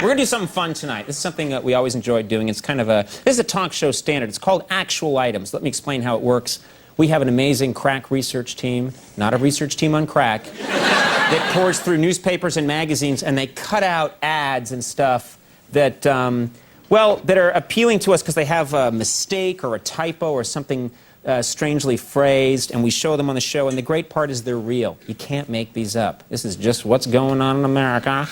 We're going to do something fun tonight. This is something that we always enjoyed doing. It's kind of a, this is a talk show standard. It's called Actual Items. Let me explain how it works. We have an amazing crack research team, not a research team on crack, that pours through newspapers and magazines, and they cut out ads and stuff that, well, that are appealing to us because they have a mistake or a typo or something strangely phrased, and we show them on the show, and the great part is they're real. You can't make these up. This is just what's going on in America.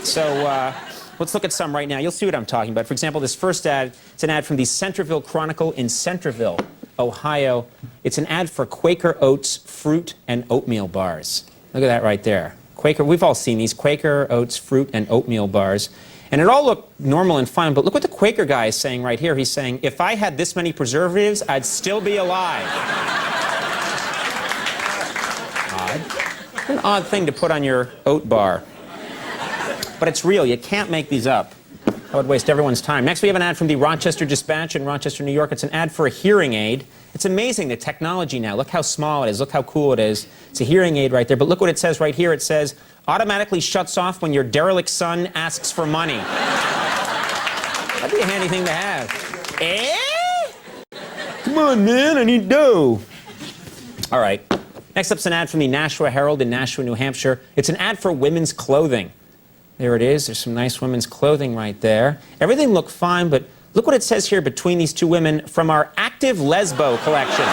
So let's look at some right now. You'll see what I'm talking about. For example, this first ad, it's an ad from the Centerville Chronicle in Centerville, Ohio. It's an ad for Quaker Oats fruit and oatmeal bars. Look at that right there. Quaker, we've all seen these Quaker Oats fruit and oatmeal bars. And it all looked normal and fine, but look what the Quaker guy is saying right here. He's saying, if I had this many preservatives, I'd still be alive. Odd. An odd thing to put on your oat bar. But it's real. You can't make these up. That would waste everyone's time. Next, we have an ad from the Rochester Dispatch in Rochester, New York. It's an ad for a hearing aid. It's amazing, the technology now. Look how small it is. Look how cool it is. It's a hearing aid right there. But look what it says right here. It says, automatically shuts off when your derelict son asks for money. That'd be a handy thing to have. Eh? Come on, man, I need dough. All right. Next up's an ad from the Nashua Herald in Nashua, New Hampshire. It's an ad for women's clothing. There it is. There's some nice women's clothing right there. Everything looked fine, but look what it says here between these two women from our Active Lesbo collection.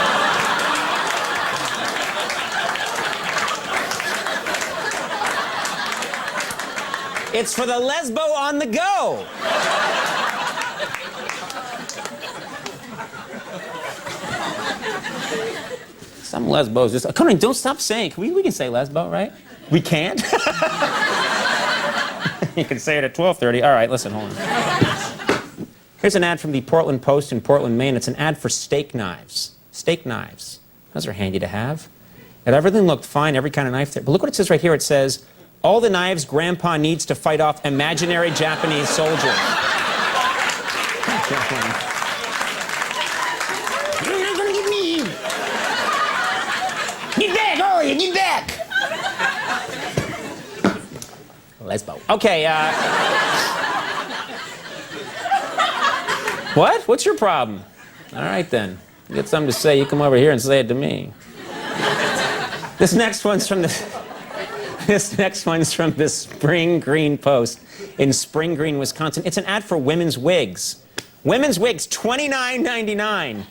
It's for the Lesbo on the go. Some Lesbos just... Come on, don't stop saying. We can say Lesbo, right? We can't? You can say it at 12:30. All right, listen, hold on. Here's an ad from the Portland Post in Portland, Maine. It's an ad for steak knives. Steak knives. Those are handy to have. And everything looked fine, every kind of knife there. But look what it says right here. It says, all the knives Grandpa needs to fight off imaginary Japanese soldiers. You're not gonna get me. Get back, oh, you get back. Lesbo. Okay, What? What's your problem? All right, then. You get something to say, you come over here and say it to me. This next one's from the Spring Green Post in Spring Green, Wisconsin. It's an ad for women's wigs. Women's wigs, $29.99.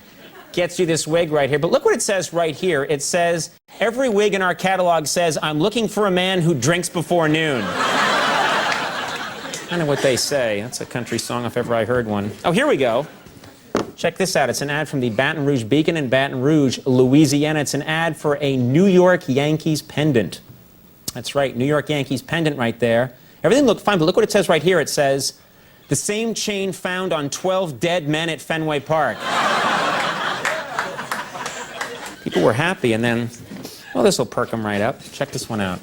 Gets you this wig right here. But look what it says right here. It says, every wig in our catalog says, I'm looking for a man who drinks before noon. Kind of what they say. That's a country song if ever I heard one. Oh, here we go. Check this out. It's an ad from the Baton Rouge Beacon in Baton Rouge, Louisiana. It's an ad for a New York Yankees pendant. That's right, New York Yankees pendant right there. Everything looked fine, but look what it says right here. It says, the same chain found on 12 dead men at Fenway Park. People were happy, and then, well, this will perk them right up. Check this one out.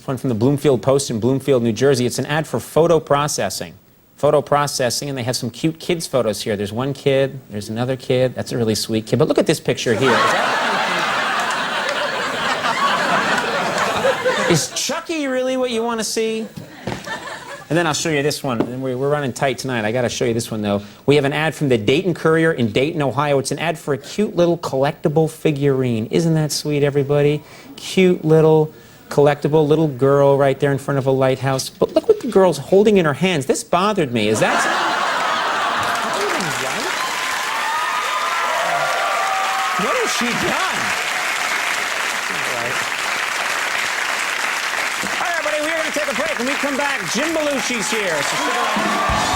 One from the Bloomfield Post in Bloomfield, New Jersey. It's an ad for photo processing. Photo processing, and they have some cute kids' photos here. There's one kid, there's another kid. That's a really sweet kid. But look at this picture here. Is Chucky really what you want to see? And then I'll show you this one. And we're running tight tonight. I got to show you this one, though. We have an ad from the Dayton Courier in Dayton, Ohio. It's an ad for a cute little collectible figurine. Isn't that sweet, everybody? Cute little collectible little girl right there in front of a lighthouse. But look what the girl's holding in her hands. This bothered me. Is that... What has she done? All right, everybody, we're going to take a break. When we come back, Jim Belushi's here. So stick around.